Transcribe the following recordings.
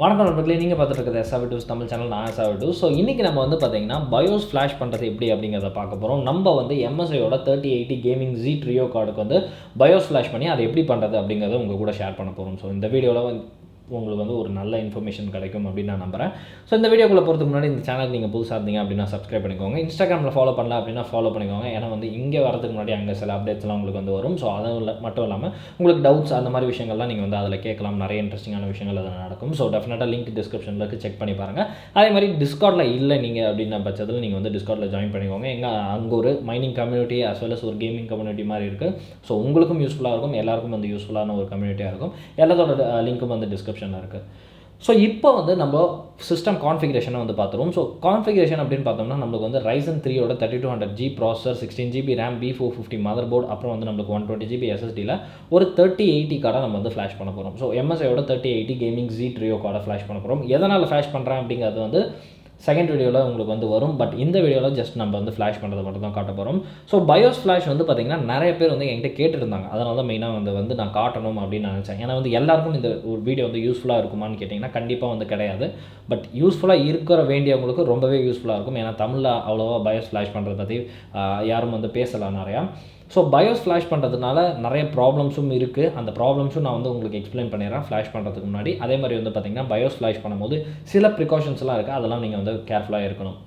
வணக்கம் நண்பர்களே, நீங்கள் பார்த்துட்டு இருக்கிறது SRVTWIZ தமிழ் சேனல். நான் SRVTWIZ. ஸோ இன்றைக்கி நம்ம வந்து பார்த்தீங்கன்னா பயோஸ் ஃப்ளாஷ் பண்ணுறது எப்படி அப்படிங்கிறத பார்க்க போகிறோம். நம்ம வந்து MSIயோட 3080 கேமிங் Z ட்ரியோ கார்டுக்கு வந்து பயோஸ் ஃப்ளாஷ் பண்ணி அதை எப்படி பண்ணுறது அப்படிங்கிறத உங்கள் கூட ஷேர் பண்ண போகிறோம். ஸோ இந்த வீடியோவில் உங்களுக்கு வந்து ஒரு நல்ல இன்ஃபர்மேஷன் கிடைக்கும் அப்படின்னு நான் நம்புகிறேன். ஸோ இந்த வீடியோக்குள்ளே போகிறதுக்கு முன்னாடி இந்த சேனல் நீங்கள் புதுசாக இருந்தீங்க அப்படின்னா சப்ஸ்கிரைப் பண்ணிக்கோங்க. இன்ஸ்டாகிராமில் ஃபாலோ பண்ணல அப்படின்னா ஃபாலோ பண்ணிக்கோங்க. ஏன்னா வந்து இங்கே வரதுக்கு முன்னாடி அங்கே சில அப்டேட்ஸ்லாம் உங்களுக்கு வந்து வரும். ஸோ அது மட்டும் இல்லாமல் உங்களுக்கு டவுட்ஸ் அந்த மாதிரி விஷயங்கள்லாம் நீங்கள் வந்து அதில் கேட்கலாம். நிறைய இன்ட்ரெஸ்டிங்கான விஷயங்கள் அதில் நடக்கும். ஸோ டெஃபினட்டாக லிங்க் டிஸ்கிரிப்ஷனில் இருக்குது, செக் பண்ணி பாருங்கள். அதே மாதிரி டிஸ்கார்டில் இல்லை நீங்கள் அப்படின்ற பட்சத்தில் நீங்கள் வந்து டிஸ்கார்டில் ஜாயின் பண்ணிக்கோங்க. அங்கே ஒரு mining community as well as ஒரு கேமிங் கம்யூனிட்டி மாதிரி இருக்குது. ஸோ உங்களுக்கும் யூஸ்ஃபுல்லாக இருக்கும், எல்லாருக்கும் வந்து யூஸ்ஃபுல்லான ஒரு கம்யூனிட்டியாக இருக்கும். எல்லாத்தோட லிங்க்கும் வந்து டிஸ்கிரிப்ஷனில் இருக்குது. ஸோ இப்போ வந்து நம்ம சிஸ்டம் கான்ஃபிகரேஷனை வந்து பார்த்துருவோம். ஸோ கான்ஃபிகரேஷன் அப்படின்னு பார்த்தோம்னா நம்மளுக்கு வந்து Ryzen 3யோட 3200G processor, 16GB RAM, B450 mother board, அப்புறம் வந்து நம்மளுக்கு 120GB SSDயில் ஒரு 3080 கார்டை நம்ம வந்து ஃப்ளாஷ் பண்ண போகிறோம். ஸோ MSIயோட 3080 கேமிங் Z ட்ரியோ கார்டை ஃப்ளாஷ் பண்ண போகிறோம். எதனால் ஃப்ளாஷ் பண்ணுறேன் அப்படிங்கிறது வந்து செகண்ட் வீடியோவில் உங்களுக்கு வந்து வரும். பட் இந்த வீடியோவில் ஜஸ்ட் நம்ம வந்து ஃப்ளாஷ் பண்ணுறது மட்டும் தான் காட்ட போகிறோம். ஸோ பயோஸ் ஃப்ளாஷ் வந்து பார்த்திங்கன்னா நிறைய பேர் வந்து என்கிட்ட கேட்டுருந்தாங்க. அதனால தான் மெயினாக வந்து நான் காட்டணும் அப்படின்னு நினச்சேன். ஏன்னா வந்து எல்லாருக்கும் இந்த ஒரு வீடியோ வந்து யூஸ்ஃபுல்லாக இருக்குமான்னு கேட்டிங்கன்னா கண்டிப்பாக வந்து கிடையாது. பட் யூஸ்ஃபுல்லாக இருக்கிற வேண்டியவங்களுக்கு ரொம்பவே யூஸ்ஃபுல்லாக இருக்கும். ஏன்னா தமிழில் அவ்வளோவா பயோஸ் ஃப்ளாஷ் பண்ணுறதை பற்றி யாரும் வந்து பேசலாம் நிறையா. ஸோ பயோஸ் ஃப்ளாஷ் பண்ணுறதுனால நிறைய ப்ராப்ளம்ஸும் இருக்குது. அந்த ப்ராப்ளம்ஸும் நான் வந்து உங்களுக்கு எக்ஸ்பிளைன் பண்ணிடுறேன் ஃப்ளாஷ் பண்ணுறதுக்கு முன்னாடி. அதே மாதிரி வந்து பார்த்திங்கன்னா பயோஸ் ஃப்ளாஷ் பண்ணும்போது சில ப்ரிகாஷன்ஸ்லாம் இருக்குது, அதெல்லாம் நீங்கள் வந்து கேர்ஃபுல்லாக இருக்கணும்.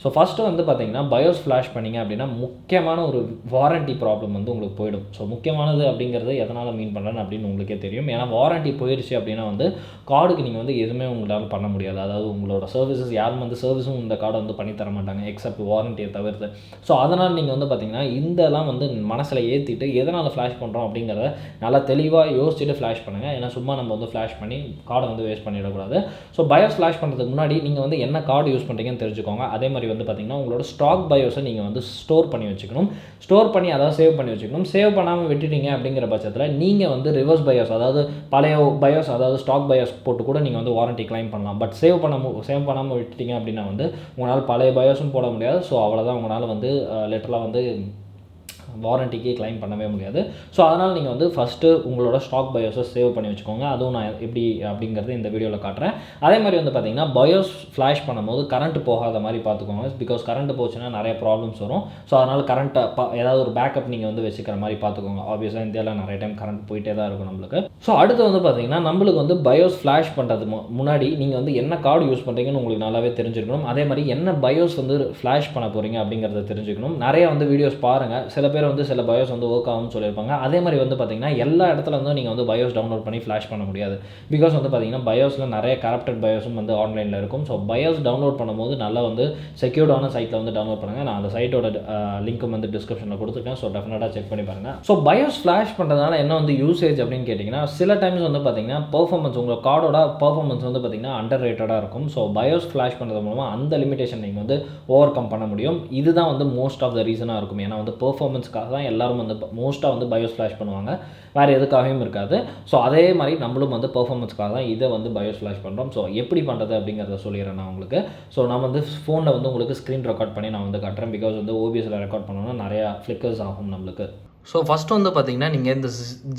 ஸோ ஃபஸ்ட்டு வந்து பார்த்திங்கன்னா பயோஸ் ஃப்ளாஷ் பண்ணிங்க அப்படின்னா முக்கியமான ஒரு வாரண்ட்டி ப்ராப்ளம் வந்து உங்களுக்கு போயிடும். ஸோ முக்கியமானது அப்படிங்கிறது எதனால் மீன் பண்ணுறேன்னு அப்படின்னு உங்களுக்கே தெரியும். ஏன்னா வாரண்ட்டி போயிடுச்சு அப்படின்னா வந்து கார்டுக்கு நீங்கள் வந்து எதுவுமே உங்களால் பண்ண முடியாது. அதாவது உங்களோட சர்வீசஸ் யாரும் வந்து சர்வீஸும் இந்த கார்டை வந்து பண்ணி தர மாட்டாங்க எக்ஸப்ட் வாரண்ட்டியை தவிர்த்து. ஸோ அதனால் நீங்கள் வந்து பார்த்திங்கன்னா இதெல்லாம் வந்து மனசில் ஏற்றிட்டு எதனால் ஃப்ளாஷ் பண்ணுறோம் அப்படிங்கிறத நல்லா தெளிவாக யோசிச்சுட்டு ஃப்ளாஷ் பண்ணுங்கள். ஏன்னா சும்மா நம்ம வந்து ஃப்ளாஷ் பண்ணி கார்டை வந்து வேஸ்ட் பண்ணிடக்கூடாது. ஸோ பயோஸ் ஃப்ளாஷ் பண்ணுறதுக்கு முன்னாடி நீங்கள் வந்து என்ன கார்டு யூஸ் பண்ணுறீங்கன்னு தெரிஞ்சுக்கோங்க. அதே மாதிரி வந்து பார்த்திங்கன்னா உங்களோட ஸ்டாக் பயோஸை நீங்கள் வந்து ஸ்டோர் பண்ணி வச்சுக்கணும். ஸ்டோர் பண்ணி அதாவது சேவ் பண்ணி வச்சுக்கணும். சேவ் பண்ணாமல் விட்டுட்டீங்க அப்படிங்கிற பட்சத்தில் நீங்கள் வந்து ரிவர்ஸ் பயோஸ், அதாவது பழைய பயோஸ், அதாவது ஸ்டாக் பயோஸ் போட்டு கூட நீங்கள் வந்து வாரண்ட்டி கிளைம் பண்ணலாம். பட் சேவ் பண்ணாமல் விட்டுட்டீங்க அப்படின்னா வந்து உங்களால் பழைய பயோஸும் போட முடியாது. ஸோ அவ்வளோதான், உங்களால் வந்து லிட்டரலாக வந்து வாரண்ட்டிக்கே கிளைம் பண்ணவே முடியாது. ஸோ அதனால் நீங்கள் வந்து ஃபஸ்ட்டு உங்களோட ஸ்டாக் பயோஸை சேவ் பண்ணி வச்சுக்கோங்க. அதுவும் நான் எப்படி அப்படிங்கிறது இந்த வீடியோவில் காட்டுறேன். அதே மாதிரி வந்து பார்த்திங்கன்னா பயோஸ் ஃப்ளாஷ் பண்ணும்போது கரண்ட் போகாத மாதிரி பார்த்துக்கோங்க. பிகாஸ் கரண்ட் போச்சுன்னா நிறைய ப்ராப்ளம்ஸ் வரும். ஸோ அதனால் கரண்ட்டை ஏதாவது ஒரு பேக்கப் நீங்கள் வந்து வச்சுக்கிற மாதிரி பார்த்துக்கோங்க. ஆப்வியஸாக இந்தியாவில் நிறைய டைம் கரண்ட் போயிட்டே தான் இருக்கும் நம்மளுக்கு. ஸோ அடுத்து வந்து பார்த்திங்கன்னா நம்மளுக்கு வந்து பயோஸ் ஃப்ளாஷ் பண்ணுறது முன்னாடி நீங்கள் வந்து என்ன கார்டு யூஸ் பண்ணுறீங்கன்னு உங்களுக்கு நல்லாவே தெரிஞ்சுக்கணும். அதே மாதிரி என்ன பயோஸ் வந்து ஃப்ளாஷ் பண்ண போகிறீங்க அப்படிங்கிறத தெரிஞ்சுக்கணும். நிறைய வந்து வீடியோஸ் பாருங்கள். சில பேர் வந்து சில பயோஸ் வந்து ஒர்க் ஆகும்னு சொல்லியிருப்பாங்க. அதே மாதிரி வந்து பார்த்திங்கன்னா எல்லா இடத்துல வந்து நீங்கள் வந்து பயோஸ் டவுன்லோட் பண்ணி ஃப்ளாஷ் பண்ண முடியாது. பிகாஸ் வந்து பார்த்திங்கன்னா பயோஸில் நிறைய கரப்டட் பயோஸும் வந்து ஆன்லைனில் இருக்கும். ஸோ பயோஸ் டவுன்லோட் பண்ணும்போது நல்லா வந்து செக்யூர்டான சைட்டில் வந்து டவுன்லோட் பண்ணுங்கள். நான் அந்த சைட்டோட லிங்க்கும் வந்து டிஸ்கிரிப்ஷனில் கொடுத்துருக்கேன். ஸோ டெஃபினட்டாக செக் பண்ணி பாருங்கள். ஸோ பயோஸ் ஃப்ளாஷ் பண்ணுறதுனால என்ன வந்து யூசேஜ் அப்படின்னு கேட்டிங்கன்னா சில டைம்ஸ் வந்து பார்த்திங்கன்னா பெர்ஃபார்மன்ஸ், உங்கள் கார்டோட பெர்ஃபார்மன்ஸ் வந்து பார்த்திங்கன்னா அண்டர் ரேட்டடாக இருக்கும். ஸோ பயோஸ் ஃப்ளாஷ் பண்ணுறது மூலமாக அந்த லிமிடேஷன் நீங்கள் வந்து ஓவர் கம் பண்ண முடியும். இதுதான் வந்து மோஸ்ட் ஆஃப் த ரீசனாக இருக்கும். ஏன்னா வந்து பெர்ஃபார்மன்ஸ்க்காக தான் எல்லாரும் வந்து மோஸ்ட்டாக வந்து பயோஸ் ஃப்ளாஷ் பண்ணுவாங்க, வேறு எதுக்காகவும் இருக்காது. ஸோ அதே மாதிரி நம்மளும் வந்து பெர்ஃபார்மன்ஸ்க்காக தான் இதை வந்து பயோஸ் ஃப்ளாஷ் பண்ணுறோம். ஸோ எப்படி பண்ணுறது அப்படிங்கிறத சொல்லிடுறேன் நான் உங்களுக்கு. ஸோ நான் வந்து ஃபோனில் வந்து உங்களுக்கு ஸ்க்ரீன் ரெக்கார்ட் பண்ணி நான் வந்து காட்டுறேன். பிகாஸ் வந்து ஓபிஎஸில் ரெக்கார்ட் பண்ணோன்னா நிறையா ஃப்ளிக்கர்ஸ் ஆகும் நம்மளுக்கு. ஸோ ஃபஸ்ட்டு வந்து பார்த்திங்கன்னா நீங்கள் இந்த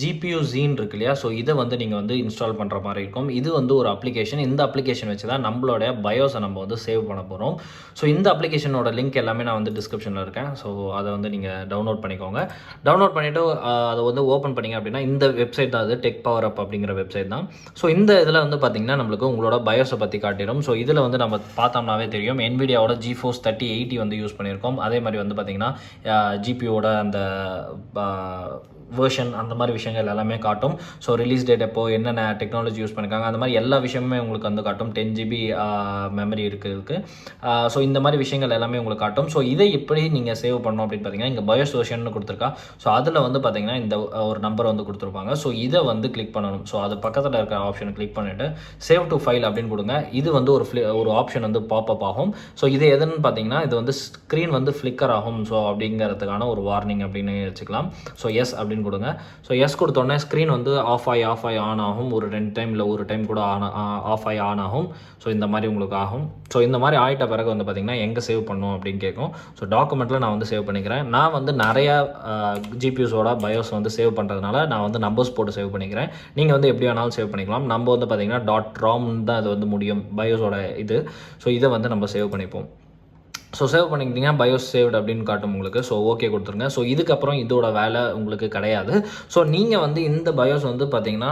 GPU Zen இருக்கு இல்லையா, ஸோ இதை வந்து நீங்கள் வந்து இன்ஸ்டால் பண்ணுற மாதிரி இருக்கும். இது வந்து ஒரு அப்ளிகேஷன். இந்த அப்ளிகேஷன் வச்சு தான் நம்மளோட பயோஸை நம்ம வந்து சேவ் பண்ண போகிறோம். ஸோ இந்த அப்ளிகேஷனோட லிங்க் எல்லாமே நான் வந்து டிஸ்கிரிப்ஷனில் இருக்கேன். ஸோ அதை வந்து நீங்கள் டவுன்லோட் பண்ணிக்கோங்க. டவுன்லோட் பண்ணிவிட்டு அதை வந்து ஓப்பன் பண்ணிங்க அப்படின்னா இந்த வெப்சைட் தான், அது டெக் பவர் அப் அப்படிங்கிற வெப்சைட் தான். ஸோ இந்த இதில் வந்து பார்த்திங்கன்னா நம்மளுக்கு உங்களோட பயோஸை பற்றி காட்டிடும். ஸோ இதில் வந்து நம்ம பார்த்தோம்னாவே தெரியும் NVIDIAவோட GeForce 3080 வந்து யூஸ் பண்ணியிருக்கோம். அதே மாதிரி வந்து பார்த்திங்கன்னா GPUவோட அந்த வேர்ஷன் அந்த மாதிரி விஷயங்கள் எல்லாமே காட்டும். ஸோ ரிலீஸ் டேட் எப்போ, என்னென்ன டெக்னாலஜி யூஸ் பண்ணியிருக்காங்க, அந்த மாதிரி எல்லா விஷயமுமே உங்களுக்கு வந்து காட்டும். 10GB மெமரி இருக்குது. ஸோ இந்த மாதிரி விஷயங்கள் எல்லாமே உங்களுக்கு காட்டும். ஸோ இதை எப்படி நீங்கள் சேவ் பண்ணணும் அப்படின்னு பார்த்தீங்கன்னா இங்கே பயோஸ் வெர்ஷன் கொடுத்துருக்கா. ஸோ அதில் வந்து பார்த்தீங்கன்னா இந்த ஒரு நம்பர் வந்து கொடுத்துருப்பாங்க. ஸோ இதை வந்து கிளிக் பண்ணணும். ஸோ அது பக்கத்தில் இருக்கிற ஆப்ஷனை கிளிக் பண்ணிவிட்டு சேவ் டு ஃபைல் அப்படின்னு கொடுங்க. இது வந்து ஒரு ஆப்ஷன் வந்து பாப்அப் ஆகும். ஸோ இது எதுன்னு பார்த்தீங்கன்னா இது வந்து ஸ்க்ரீன் வந்து ஃப்ளிக்கர் ஆகும். ஸோ அப்படிங்கிறதுக்கான ஒரு வார்னிங் அப்படின்னு வச்சுக்கலாம். ஸோ எஸ் அப்படின்னு அப்படின்னு கொடுங்க. ஸோ எஸ் கொடுத்தோடனே ஸ்க்ரீன் வந்து ஆஃப் ஆகி ஆன் ஆகும். ஒரு 2 டைம் இல்லை ஒரு டைம் கூட ஆஃப் ஆகி ஆன் ஆகும். ஸோ இந்த மாதிரி உங்களுக்கு ஆகும். ஸோ இந்த மாதிரி ஆகிட்ட பிறகு வந்து பார்த்திங்கன்னா எங்கே சேவ் பண்ணணும் அப்படின்னு கேட்கும். ஸோ டாக்குமெண்ட்டில் நான் வந்து சேவ் பண்ணிக்கிறேன். நான் வந்து நிறையா ஜிபியூஸோட பயோஸ் வந்து சேவ் பண்ணுறதுனால நான் வந்து நம்பர்ஸ் போட்டு சேவ் பண்ணிக்கிறேன். நீங்கள் வந்து எப்படி வேணாலும் சேவ் பண்ணிக்கலாம். நம்ம வந்து பார்த்திங்கன்னா .rom தான் அது வந்து முடியும் பயோஸோட இது. ஸோ இதை வந்து நம்ம சேவ் பண்ணிப்போம். ஸோ சேவ் பண்ணிக்கிட்டிங்கன்னா பயோஸ் சேவ்டு அப்படின்னு காட்டும் உங்களுக்கு. ஸோ ஓகே கொடுத்துருங்க. ஸோ இதுக்கப்புறம் இதோட வேலை உங்களுக்கு கிடையாது. ஸோ நீங்கள் வந்து இந்த பயோஸ் வந்து பார்த்தீங்கன்னா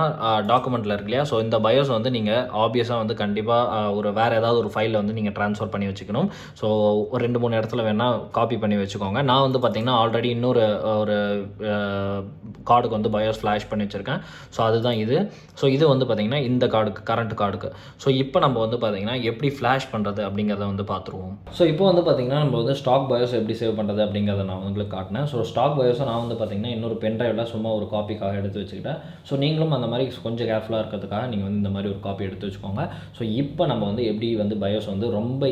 டாக்குமெண்ட்டில் இருக்கு இல்லையா, ஸோ இந்த பயோஸ் வந்து நீங்கள் ஆப்வியஸாக வந்து கண்டிப்பாக ஒரு வேறு ஏதாவது ஒரு ஃபைலில் வந்து நீங்கள் ட்ரான்ஸ்ஃபர் பண்ணி வச்சுக்கணும். ஸோ ஒரு 2-3 இடத்துல வேணால் காப்பி பண்ணி வச்சுக்கோங்க. நான் வந்து பார்த்திங்கன்னா ஆல்ரெடி இன்னொரு ஒரு கார்டுக்கு வந்து பயோஸ் ஃப்ளாஷ் பண்ணி வச்சுருக்கேன். ஸோ அதுதான் இது. ஸோ இது வந்து பார்த்திங்கன்னா இந்த கார்டுக்கு கரண்ட் கார்டுக்கு. ஸோ இப்போ நம்ம வந்து பார்த்திங்கன்னா எப்படி ஃப்ளாஷ் பண்ணுறது அப்படிங்கிறத வந்து பார்த்துருவோம். ஸோ இப்போ வந்து பார்த்திங்கன்னா நம்ம வந்து ஸ்டாக் பயோஸ் எப்படி சேவ் பண்ணுறது அப்படிங்கிறத நான் உங்களுக்கு காட்டினேன். ஸோ ஸ்டாக் பயோஸை நான் வந்து பார்த்திங்கன்னா இன்னொரு பென்ட்ரைவில் சும்மா ஒரு காப்பிக்காக எடுத்து வச்சுக்கிட்டேன். ஸோ நீங்களும் அந்த மாதிரி கொஞ்சம் கேர்ஃபுல்லாக இருக்கிறதுக்காக நீங்கள் வந்து இந்த மாதிரி ஒரு காப்பி எடுத்து வச்சுக்கோங்க. ஸோ இப்போ நம்ம வந்து எப்படி வந்து பயோஸ் வந்து ரொம்ப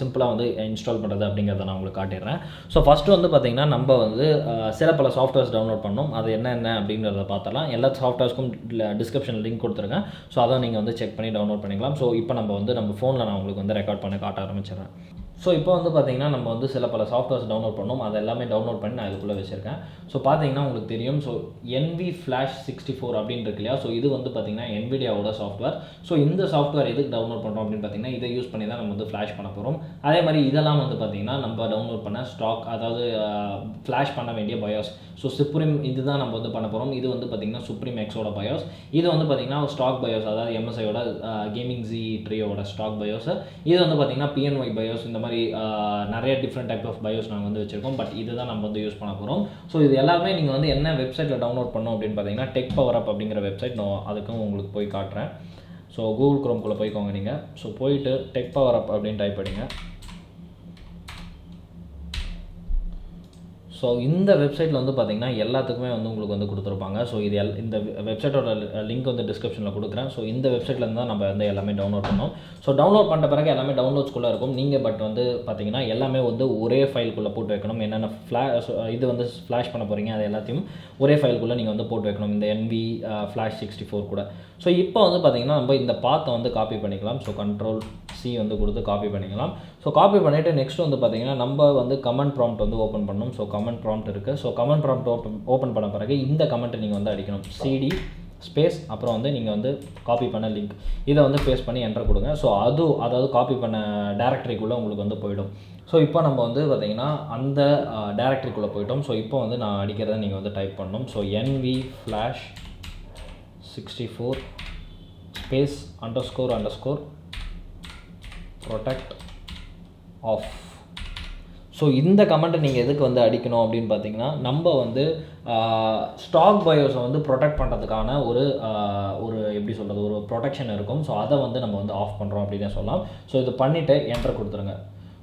சிம்பிளாக வந்து இன்ஸ்டால் பண்ணுறது அப்படிங்கிறத நான் உங்களுக்கு காட்டிடுறேன். ஸோ ஃபஸ்ட்டு வந்து பார்த்திங்கன்னா நம்ம வந்து சில பல சாஃப்ட்வேர்ஸ் டவுன்லோட் பண்ணோம். அது என்ன அப்படிங்கிறத பார்த்தலாம். எல்லா சாஃப்ட்வேர்ஸ்க்கும் டிஸ்கிரிப்ஷனில் லிங்க் கொடுத்துருக்கேன். ஸோ அதை நீங்கள் வந்து செக் பண்ணி டவுன்லோட் பண்ணிக்கலாம். ஸோ இப்போ நம்ம வந்து நம்ம ஃபோனில் நான் உங்களுக்கு வந்து ரெக்கார்ட் பண்ணி காட்ட ஆரம்பிச்சிடுறேன். ஸோ இப்போ வந்து பார்த்திங்கன்னா நம்ம வந்து சில பல சாஃப்ட்வேர்ஸ் டவுன்லோட் பண்ணோம். அது எல்லாமே டவுன்லோட் பண்ணி நான் இதுக்குள்ளே வச்சுருக்கேன். ஸோ பார்த்தீங்கன்னா உங்களுக்கு தெரியும். ஸோ NV-64 அப்படின்னு இருக்கு இல்லையா, ஸோ இது வந்து பார்த்திங்கன்னா NVIDIAவோட சாஃப்ட்வேர். ஸோ இந்த சாஃப்ட்வேர் எதுக்கு டவுன்லோட் பண்ணுறோம் அப்படின்னு பார்த்திங்கன்னா இதை யூஸ் பண்ணி தான் நம்ம வந்து ஃப்ளாஷ் பண்ண போகிறோம். அதே மாதிரி இதெல்லாம் வந்து பார்த்திங்கன்னா நம்ம டவுன்லோட் பண்ண ஸ்டாக், அதாவது ஃப்ளாஷ் பண்ண வேண்டிய பயோஸ். ஸோ சுப்ரீம் இதுதான் நம்ம வந்து பண்ண போகிறோம். இது வந்து பார்த்திங்கன்னா சுப்ரீம் எக்ஸோட பயோஸ். இது வந்து பார்த்திங்கன்னா ஸ்டாக் பயோஸ், அதாவது MSIயோட கேமிங் Z ட்ரியோட ஸ்டாக் பயோஸ். இது வந்து பார்த்திங்கன்னா PNY பயோஸ். இந்த மாதிரி நிறைய டிஃப்ரெண்ட் டைப் ஆஃப் பயோஸ் நாங்கள் வந்து வச்சுருக்கோம். பட் இதுதான் நம்ம வந்து யூஸ் பண்ண போகிறோம். ஸோ இது எல்லாமே நீங்கள் வந்து என்ன வெப்சைட்டில் டவுன்லோட் பண்ணோம் அப்படின்னு பார்த்தீங்கன்னா டெக் பவர் அப் அப்படிங்கிற வெப்சைட். நான் அதுக்கும் உங்களுக்கு போய் காட்டுறேன். ஸோ கூகுள் குரோம்குள்ளே போய்க்கோங்க நீங்கள். ஸோ போயிட்டு டெக் பவர் அப் அப்படின்னு டைப் பண்ணிங்க. ஸோ இந்த வெப்சைட்டில் வந்து பார்த்திங்கன்னா எல்லாத்துக்குமே வந்து உங்களுக்கு வந்து கொடுத்துருப்பாங்க. ஸோ இது இந்த வெப்சைட்டோட லிங்க் வந்து டிஸ்கிரிப்ஷனில் கொடுக்குறேன். ஸோ இந்த வெப்சைட்லேருந்து தான் நம்ம வந்து எல்லாமே டவுன்லோட் பண்ணோம். ஸோ டவுன்லோட் பண்ணுற பிறகு எல்லாமே டவுன்லோட்ஸ்குள்ளே இருக்கும். நீங்கள் பட் வந்து பார்த்திங்கன்னா எல்லாமே வந்து ஒரே ஃபைலுக்குள்ளே போட்டு வைக்கணும். என்னென்ன இது வந்து ஃப்ளாஷ் பண்ண போகிறீங்க அது எல்லாத்தையும் ஒரே ஃபைலுக்குள்ளே நீங்கள் வந்து போட்டு வைக்கணும். இந்த NV-64 கூட. ஸோ இப்போ வந்து பார்த்திங்கன்னா நம்ம இந்த பாத்தை வந்து காப்பி பண்ணிக்கலாம். ஸோ Ctrl+C வந்து கொடுத்து காப்பி பண்ணிக்கலாம். ஸோ காப்பி பண்ணிவிட்டு நெக்ஸ்ட் வந்து பார்த்திங்கன்னா நம்ம வந்து கமெண்ட் ப்ராம்ப்ட் வந்து ஓப்பன் பண்ணணும். ஸோ கமெண்ட் ப்ராம்ப்ட் இருக்குது. ஸோ கமெண்ட் ப்ராம்ப்ட் ஓப்பன் பண்ண பிறகு இந்த கமெண்ட்டை நீங்கள் வந்து அடிக்கணும். CD ஸ்பேஸ் அப்புறம் வந்து நீங்கள் வந்து காப்பி பண்ண லிங்க் இதை வந்து பேஸ்ட் பண்ணி என்டர் கொடுங்க. ஸோ அதாவது காப்பி பண்ண டேரக்டரிக்குள்ளே உங்களுக்கு வந்து போயிடும். ஸோ இப்போ நம்ம வந்து பார்த்திங்கன்னா அந்த டேரக்டரிக்குள்ளே போயிட்டோம். ஸோ இப்போ வந்து நான் அடிக்கிறத நீங்கள் வந்து டைப் பண்ணணும். So NV-64 space __ protect off. So இந்த கமெண்ட்டை நீங்கள் எதுக்கு வந்து அடிக்கணும் அப்படின்னு பார்த்தீங்கன்னா நம்ம வந்து ஸ்டாக் பயோஸை வந்து ப்ரொடெக்ட் பண்ணுறதுக்கான ஒரு எப்படி சொல்கிறது, ஒரு ப்ரொடெக்ஷன் இருக்கும். ஸோ அதை வந்து நம்ம வந்து ஆஃப் பண்ணுறோம் அப்படின்னு சொல்லலாம். ஸோ இது பண்ணிவிட்டு என்டர் கொடுத்துருங்க.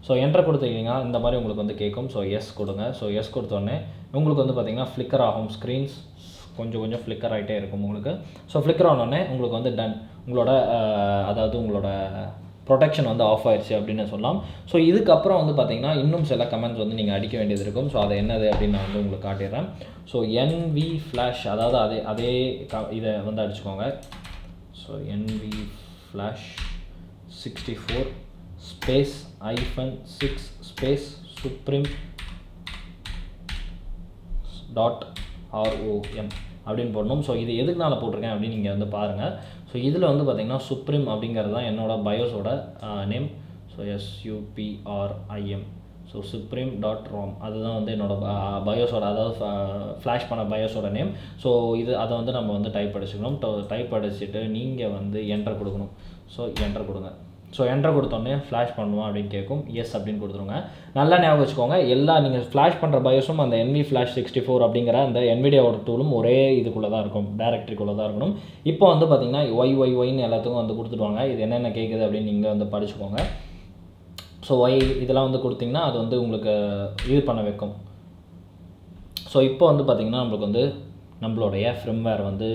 ஸோ என்டர் கொடுத்தீங்கன்னா இந்த மாதிரி உங்களுக்கு வந்து கேட்கும். ஸோ எஸ் கொடுங்க. ஸோ எஸ் கொடுத்தோடனே உங்களுக்கு வந்து பார்த்திங்கன்னா ஃப்ளிக்கர் ஆகும். ஸ்க்ரீன்ஸ் கொஞ்சம் ஃப்ளிக்கர் ஆகிட்டே இருக்கும் உங்களுக்கு. ஸோ ஃப்ளிக்கர் ஆனோடனே உங்களுக்கு வந்து டன், உங்களோட அதாவது உங்களோட ப்ரொடெக்ஷன் வந்து ஆஃப் ஆயிடுச்சு அப்படின்னு சொல்லலாம். ஸோ இதுக்கப்புறம் வந்து பார்த்திங்கன்னா இன்னும் சில கமெண்ட்ஸ் வந்து நீங்கள் அடிக்க வேண்டியது இருக்கும். ஸோ அது என்னது அப்படின்னு நான் வந்து உங்களுக்கு காட்டிடுறேன். ஸோ NV-flash, அதாவது அதே இதை வந்து அடிச்சுக்கோங்க. So NV-64 space -6 space supreme.rom அப்படின்னு போடணும். ஸோ இது எதுக்குனால போட்டிருக்கேன் அப்படின்னு நீங்கள் வந்து பாருங்கள். ஸோ இதில் வந்து பார்த்திங்கன்னா சுப்ரீம் அப்படிங்கிறது தான் என்னோடய பயோஸோட name. So SUPRIM. So supreme.rom அதுதான் வந்து என்னோடய பயோஸோட, அதாவது ஃப்ளாஷ் பண்ண பயோஸோட நேம். ஸோ அதை வந்து நம்ம வந்து டைப் அடிச்சுக்கணும். டைப் அடிச்சுட்டு நீங்கள் வந்து என்டர் கொடுக்கணும். ஸோ என்டர் கொடுங்க. ஸோ என்டர் கொடுத்தோடனே ஃப்ளாஷ் பண்ணுவோம் அப்படின்னு கேட்கும். எஸ் அப்படின்னு கொடுத்துருங்க. நல்லா ஞாபகம் வச்சுக்கோங்க, எல்லா நீங்கள் ஃப்ளாஷ் பண்ணுற பயோஸும் அந்த NV-64 அப்படிங்கிற அந்த NVIDIAவோட டூலும் ஒரே இதுக்குள்ளே தான் இருக்கும், டேரக்டரிக்குள்ளே தான் இருக்கணும். இப்போ வந்து பார்த்திங்கன்னா YYYன்னு எல்லாத்துக்கும் வந்து கொடுத்துடுவாங்க. இது என்னென்ன கேட்குது அப்படின்னு நீங்கள் வந்து படிச்சுக்கோங்க. ஸோ இதெல்லாம் வந்து கொடுத்திங்கன்னா அது வந்து உங்களுக்கு இது பண்ண வைக்கும். ஸோ இப்போ வந்து பார்த்திங்கன்னா நம்மளுக்கு வந்து நம்மளுடைய ஃப்ரிம்வேர் வந்து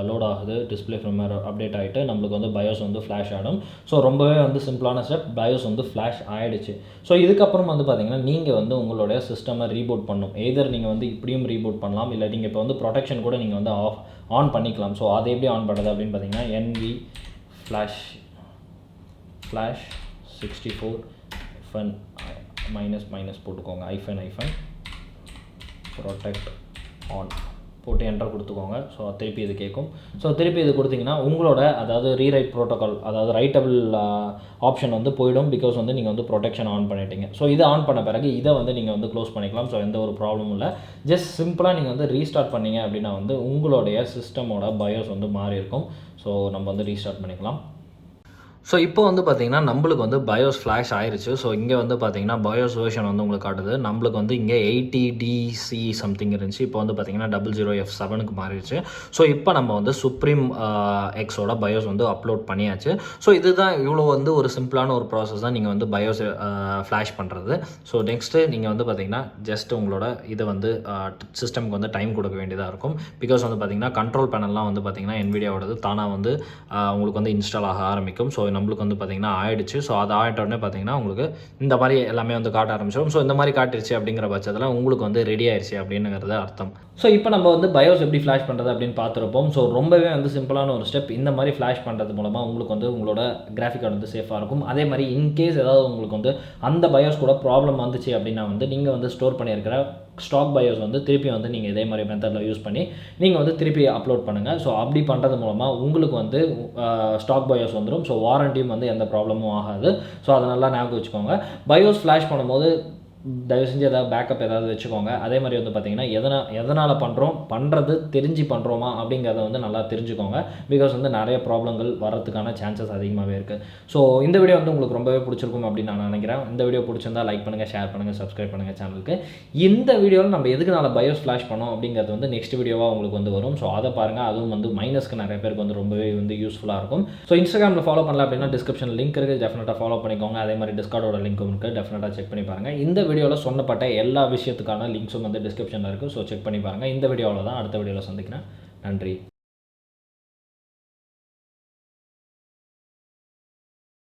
லோட் ஆகுது, டிஸ்பிளே ஃப்ரிம்வேர் அப்டேட் ஆகிட்டு நம்மளுக்கு வந்து பயோஸ் வந்து ஃப்ளாஷ் ஆகிடும். ஸோ ரொம்பவே வந்து சிம்பிளான ஸ்டெப், பயோஸ் வந்து ஃப்ளாஷ் ஆகிடுச்சு. ஸோ இதுக்கப்புறம் வந்து பார்த்திங்கன்னா நீங்கள் வந்து உங்களுடைய சிஸ்டமை ரீபூட் பண்ணணும். எய்தர் நீங்கள் வந்து இப்படியும் ரீபூட் பண்ணலாம், இல்லை நீங்கள் இப்போ வந்து ப்ரொடெக்ஷன் கூட நீங்கள் வந்து ஆன் பண்ணிக்கலாம். ஸோ அதை எப்படி ஆன் பண்ணுறது அப்படின்னு பார்த்தீங்கன்னா NV ஃப்ளாஷ் 64 மைனஸ் போட்டுக்கோங்க, ஐஃபன் ப்ரொடெக்ட் ஆன் போட்டு என்டர் கொடுத்துக்கோங்க. ஸோ திருப்பி இது கேட்கும். ஸோ திருப்பி இது கொடுத்தீங்கன்னா உங்களோட அதாவது ரீரைட் ப்ரோட்டோகால், அதாவது ரைட்டபிள் ஆப்ஷன் வந்து போயிடும். பிகாஸ் வந்து நீங்கள் வந்து ப்ரொடெக்ஷன் ஆன் பண்ணிட்டீங்க. ஸோ இதை ஆன் பண்ண பிறகு இதை வந்து நீங்கள் வந்து க்ளோஸ் பண்ணிக்கலாம். ஸோ எந்த ஒரு ப்ராப்ளமும் இல்லை. ஜஸ்ட் சிம்பிளாக நீங்கள் வந்து ரீஸ்டார்ட் பண்ணீங்க அப்படின்னா வந்து உங்களுடைய சிஸ்டமோட பயோஸ் வந்து மாறி இருக்கும். ஸோ நம்ம வந்து ரீஸ்டார்ட் பண்ணிக்கலாம். ஸோ இப்போ வந்து பார்த்திங்கன்னா நம்மளுக்கு வந்து பயோஸ் ஃப்ளாஷ் ஆயிடுச்சு. ஸோ இங்கே வந்து பார்த்திங்கன்னா பயோஸ் வெர்ஷன் வந்து உங்களுக்கு காட்டுது. நம்மளுக்கு வந்து இங்கே 80DC சம்திங் இருந்துச்சு. இப்போ வந்து பார்த்திங்கன்னா 00F7க்கு மாறிடுச்சு. ஸோ இப்போ நம்ம வந்து சுப்ரீம் எக்ஸோட பயோஸ் வந்து அப்லோட் பண்ணியாச்சு. ஸோ இதுதான் இவ்வளோ வந்து ஒரு சிம்பிளான ஒரு ப்ராசஸ் தான் நீங்கள் வந்து பயோஸ் ஃப்ளாஷ் பண்ணுறது. ஸோ நெக்ஸ்ட்டு நீங்கள் வந்து பார்த்திங்கன்னா ஜஸ்ட் உங்களோட இதை வந்து சிஸ்டம்க்கு வந்து டைம் கொடுக்க வேண்டியதாக இருக்கும். பிகாஸ் வந்து பார்த்திங்கன்னா கண்ட்ரோல் பேனல்லாம் வந்து பார்த்திங்கன்னா NVIDIAவோடது தானாக வந்து உங்களுக்கு வந்து இன்ஸ்டால் ஆக ஆரம்பிக்கும். ஸோ நம்மளுக்கு வந்து பார்த்திங்கன்னா ஆயிடுச்சு. ஸோ அது ஆகிட்ட உடனே பார்த்திங்கன்னா உங்களுக்கு இந்த மாதிரி எல்லாமே வந்து காட்ட ஆரம்பிச்சிடும். ஸோ இந்த மாதிரி காட்டிடுச்சு அப்படிங்கிற பட்சத்தில் உங்களுக்கு வந்து ரெடி ஆயிடுச்சு அப்படிங்கிறது அர்த்தம். ஸோ இப்போ நம்ம வந்து பயோஸ் எப்படி ஃப்ளாஷ் பண்ணுறது அப்படின்னு பார்த்துருப்போம். ஸோ ரொம்பவே வந்து சிம்பிளான ஒரு ஸ்டெப். இந்த மாதிரி ஃப்ளாஷ் பண்ணுறது மூலமாக உங்களுக்கு வந்து உங்களோட கிராஃபிக் கார்டு வந்து சேஃபாக இருக்கும். அதே மாதிரி இன்கேஸ் ஏதாவது உங்களுக்கு வந்து அந்த பயோஸ் கூட ப்ராப்ளம் வந்துச்சு அப்படின்னா வந்து நீங்கள் வந்து ஸ்டோர் பண்ணியிருக்கிற ஸ்டாக் பயோஸ் வந்து திருப்பி வந்து நீங்கள் இதே மாதிரி மெத்தடில் யூஸ் பண்ணி நீங்கள் வந்து திருப்பி அப்லோட் பண்ணுங்கள். ஸோ அப்படி பண்ணுறது மூலமாக உங்களுக்கு வந்து ஸ்டாக் பயோஸ் வந்துடும். ஸோ வாரண்டியும் வந்து எந்த ப்ராப்ளமும் ஆகாது. ஸோ அதை நல்லா ஞாபகம் வச்சுக்கோங்க. பயோஸ் ஃப்ளாஷ் பண்ணும்போது தயவு செஞ்சு ஏதாவது பேக்கப் ஏதாவது வச்சுக்கோங்க. அதே மாதிரி வந்து பார்த்திங்கன்னா எதனால் பண்ணுறது தெரிஞ்சு பண்ணுறோமா அப்படிங்கிறத வந்து நல்லா தெரிஞ்சுக்கோங்க. பிகாஸ் வந்து நிறைய ப்ராப்ளங்கள் வரதுக்கான சான்சஸ் அதிகமாகவே இருக்குது. ஸோ இந்த வீடியோ வந்து உங்களுக்கு ரொம்பவே பிடிச்சிருக்கும் அப்படின்னு நான் நினைக்கிறேன். இந்த வீடியோ பிடிச்சிருந்தா லைக் பண்ணுங்கள், ஷேர் பண்ணுங்கள், சப்ஸ்கிரைப் பண்ணுங்கள் சேனலுக்கு. இந்த வீடியோவில் நம்ம எதுக்குனால பயோஸ் ஃப்ளாஷ் பண்ணோம் அப்படிங்கிறது வந்து நெக்ஸ்ட் வீடியோவாக உங்களுக்கு வந்து வரும். ஸோ அதை பாருங்கள். அதுவும் வந்து மைனஸ்க்கு நிறைய பேருக்கு வந்து ரொம்பவே வந்து யூஸ்ஃபுல்லாக இருக்கும். ஸோ இன்ஸ்டாகிராமில் ஃபாலோ பண்ணல அப்படின்னா டிஸ்கிரிப்ஷன் லிங்க் இருக்குது, டெஃபினட்டாக ஃபாலோ பண்ணிக்கோங்க. அதே மாதிரி டிஸ்கார்டோட லிங்க்கும் இருக்குது, டெஃபினட்டாக செக் பண்ணி பாருங்கள். இந்த வீடியோவில் சொன்னப்பட்ட எல்லா விஷயத்துக்கான லிங்க்ஸும் வந்து டிஸ்கிரிப்ஷனில் இருக்குது. ஸோ செக் பண்ணி பாருங்கள். இந்த வீடியோவில் தான் அடுத்த வீடியோவில் சந்திக்கிறேன். நன்றி.